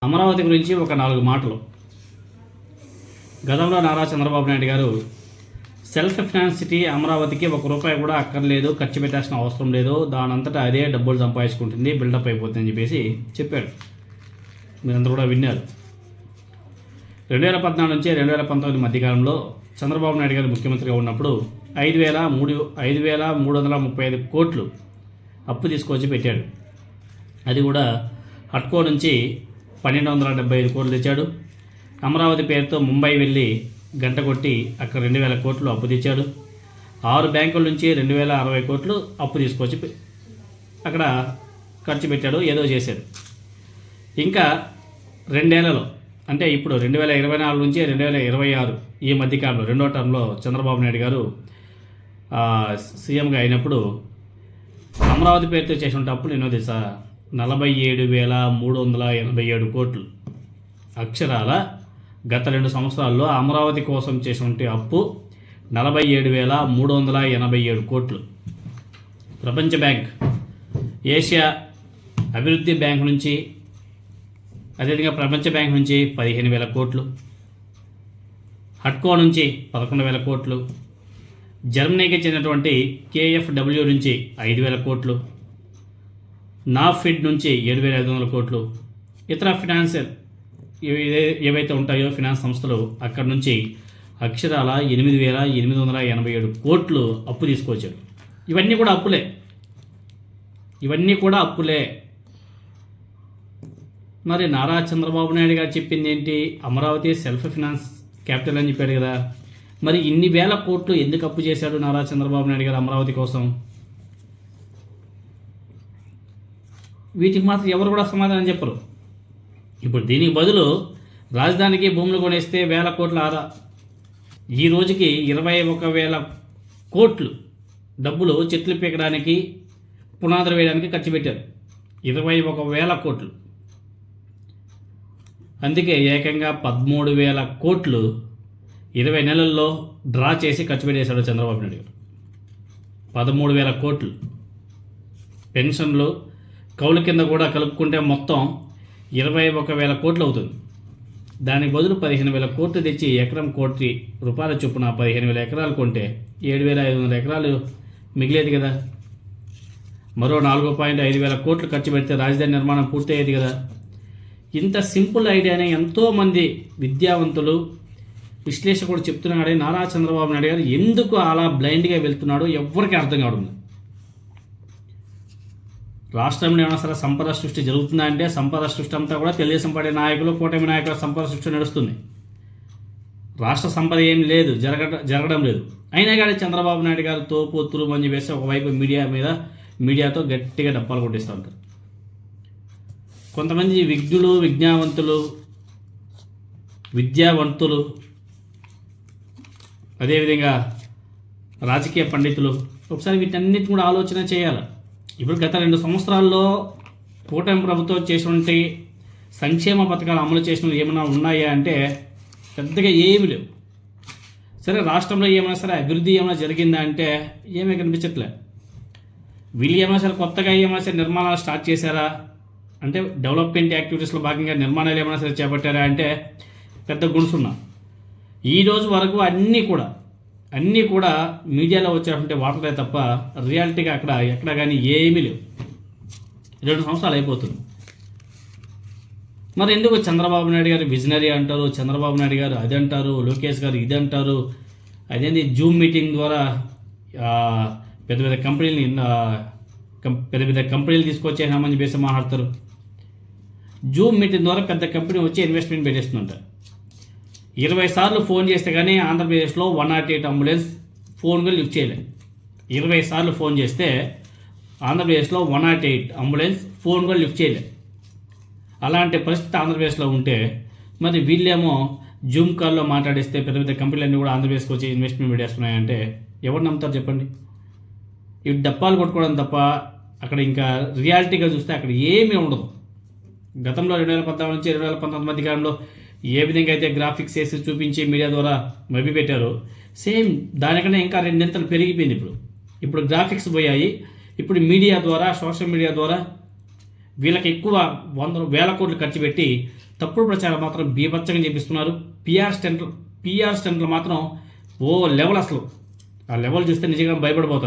అమరావతి గురించి ఒక 4 మాటలు. గతంలో నారా చంద్రబాబు నాయుడు గారు సెల్ఫ్ ఫినాన్స్ సిటీ అమరావతికి ₹1 కూడా అక్కర్లేదు, ఖర్చు పెట్టాల్సిన అవసరం లేదు, దానంతటా అదే డబ్బులు సంపాదించుకుంటుంది, బిల్డప్ అయిపోతుందని చెప్పేసి చెప్పాడు. మీరందరూ కూడా విన్నారు. 2014 నుంచి 2019 మధ్యకాలంలో చంద్రబాబు నాయుడు గారు ముఖ్యమంత్రిగా ఉన్నప్పుడు 5,335 కోట్లు అప్పు తీసుకొచ్చి పెట్టాడు. అది కూడా హట్కో నుంచి 1,275 కోట్లు తెచ్చాడు. అమరావతి పేరుతో ముంబై వెళ్ళి గంట కొట్టి అక్కడ 2,000 కోట్లు అప్పు తెచ్చాడు. 6 బ్యాంకుల నుంచి 2,060 కోట్లు అప్పు తీసుకొచ్చి అక్కడ ఖర్చు పెట్టాడు, ఏదో చేశాడు. ఇంకా 2 ఏళ్లలో అంటే ఇప్పుడు 2024 నుంచి 2026 ఈ మధ్యకాలంలో 2వ టర్మ్లో చంద్రబాబు నాయుడు గారు సీఎంగా అయినప్పుడు అమరావతి పేరుతో చేసిన అప్పులు ఎన్నో తెలుసా? 47,387 కోట్లు. అక్షరాల గత 2 సంవత్సరాల్లో అమరావతి కోసం చేసినటువంటి అప్పు 47,387 కోట్లు. ప్రపంచ బ్యాంక్, ఏషియా అభివృద్ధి బ్యాంక్ నుంచి, అదేవిధంగా ప్రపంచ బ్యాంక్ నుంచి 15,000 కోట్లు, హట్కో నుంచి 11,000 కోట్లు, జర్మనీకి చెందినటువంటి KfW నుంచి 5,000 కోట్లు, నాఫిడ్ నుంచి 7,500 కోట్లు, ఇతర ఫినాన్షియల్ ఏవైతే ఉంటాయో ఫినాన్స్ సంస్థలు అక్కడి నుంచి అక్షరాల 8,887 కోట్లు అప్పు తీసుకొచ్చాడు. ఇవన్నీ కూడా అప్పులే. మరి నారా చంద్రబాబు నాయుడు గారు చెప్పింది ఏంటి? అమరావతి సెల్ఫ్ ఫినాన్స్ క్యాపిటల్ అని చెప్పాడు కదా. మరి ఇన్ని వేల కోట్లు ఎందుకు అప్పు చేశాడు నారా చంద్రబాబు నాయుడు గారు అమరావతి కోసం? వీటికి మాత్రం ఎవరు కూడా సమాధానం చెప్పరు. ఇప్పుడు దీనికి బదులు రాజధానికి భూములు కొనేస్తే 1,000 కోట్ల ఆదా. ఈ రోజుకి 21,000 కోట్లు డబ్బులు చెట్లు పీకడానికి, పునాదులు వేయడానికి ఖర్చు పెట్టారు. 21,000 కోట్లు. అందుకే ఏకంగా 13,000 కోట్లు 20 నెలల్లో డ్రా చేసి ఖర్చు పెట్టేశాడు చంద్రబాబు నాయుడు గారు. 13,000 కోట్లు. పెన్షన్లు, కౌలు కింద కూడా కలుపుకుంటే మొత్తం 21,000 కోట్లు అవుతుంది. దానికి బదులు 15,000 కోట్లు తెచ్చి ఎకరం ₹1,00,00,000 చొప్పున 15,000 ఎకరాలు కొంటే 7,500 ఎకరాలు మిగిలేది కదా. మరో 4,500 కోట్లు ఖర్చు పెడితే రాజధాని నిర్మాణం పూర్తయ్యేది కదా. ఇంత సింపుల్ ఐడియానే ఎంతోమంది విద్యావంతులు, విశ్లేషకుడు చెప్తున్నాడే నారా చంద్రబాబు నాయుడు గారు ఎందుకు అలా బ్లైండ్గా వెళ్తున్నాడో ఎవ్వరికీ అర్థం కావడం. రాష్ట్రంలో ఏమైనా సరే సంపద సృష్టి జరుగుతుందా అంటే సంపద సృష్టి అంతా కూడా తెలుగుదేశం పార్టీ నాయకులు, కూటమి నాయకుల సంపద సృష్టి నడుస్తుంది. రాష్ట్ర సంపద ఏం లేదు, జరగడం లేదు. అయినా కానీ చంద్రబాబు నాయుడు గారు తోపు మంచి వేసి ఒకవైపు మీడియాతో గట్టిగా డప్పాలు కొట్టిస్తూ ఉంటారు. కొంతమంది విజ్ఞులు, విద్యావంతులు, అదేవిధంగా రాజకీయ పండితులు ఒకసారి వీటన్నిటిని కూడా ఆలోచన చేయాలి. ఇప్పుడు గత 2 సంవత్సరాల్లో కూటమి ప్రభుత్వం చేసినటువంటి సంక్షేమ పథకాలు అమలు చేసినవి ఏమైనా ఉన్నాయా అంటే పెద్దగా ఏమీ లేవు. సరే రాష్ట్రంలో ఏమైనా సరే అభివృద్ధి ఏమైనా జరిగిందా అంటే ఏమీ కనిపించట్లే. వీళ్ళు ఏమైనా సరే కొత్తగా ఏమైనా సరే నిర్మాణాలు స్టార్ట్ చేశారా అంటే డెవలప్మెంట్ యాక్టివిటీస్లో భాగంగా నిర్మాణాలు ఏమైనా సరే చేపట్టారా అంటే పెద్ద గుణసున్నా. ఈ రోజు వరకు అన్నీ కూడా మీడియాలో వచ్చేటువంటి వార్తలే తప్ప రియాలిటీగా అక్కడ ఎక్కడ కానీ ఏమీ లేవు. 2 సంవత్సరాలు అయిపోతుంది. మరి ఎందుకు చంద్రబాబు నాయుడు గారు విజనరీ అంటారు, చంద్రబాబు నాయుడు గారు అది అంటారు, లోకేష్ గారు ఇది అంటారు, అదేంటి జూమ్ మీటింగ్ ద్వారా పెద్ద పెద్ద కంపెనీలు తీసుకొచ్చేసామని చెప్పేసి మాట్లాడతారు. జూమ్ మీటింగ్ ద్వారా పెద్ద కంపెనీ వచ్చి ఇన్వెస్ట్మెంట్ పెట్టేస్తుంటారు. 20 సార్లు ఫోన్ చేస్తే కానీ ఆంధ్రప్రదేశ్లో 108 అంబులెన్స్ ఫోన్ కూడా లిఫ్ట్ చేయలేదు. 20 సార్లు ఫోన్ చేస్తే ఆంధ్రప్రదేశ్లో 108 అంబులెన్స్ ఫోన్ కూడా లిఫ్ట్ చేయలేదు. అలాంటి పరిస్థితి ఆంధ్రప్రదేశ్లో ఉంటే మరి వీళ్ళేమో జూమ్ కాల్లో మాట్లాడిస్తే పెద్ద కంపెనీలన్నీ కూడా ఆంధ్రప్రదేశ్కి వచ్చి ఇన్వెస్ట్మెంట్ పెట్టేస్తున్నాయంటే ఎవరు నమ్ముతారు చెప్పండి? ఇవి డప్పాలు కొట్టుకోవడం తప్ప అక్కడ ఇంకా రియాలిటీగా చూస్తే అక్కడ ఏమీ ఉండదు. గతంలో 2014 నుంచి 2019 మధ్యకాలంలో ఏ విధంగా అయితే గ్రాఫిక్స్ వేసి చూపించి మీడియా ద్వారా మభ్యపెట్టారో సేమ్ దానికన్నా ఇంకా 2 నింతలు పెరిగిపోయింది. ఇప్పుడు గ్రాఫిక్స్ పోయాయి. ఇప్పుడు మీడియా ద్వారా, సోషల్ మీడియా ద్వారా వీళ్ళకి ఎక్కువ వేల కోట్లు ఖర్చు పెట్టి తప్పుడు ప్రచారం మాత్రం బీభత్సంగా చేపిస్తున్నారు. పిఆర్ స్టంట్లు మాత్రం ఓ లెవెల్, అసలు ఆ లెవెల్ చూస్తే నిజంగా భయపడిపోతారు.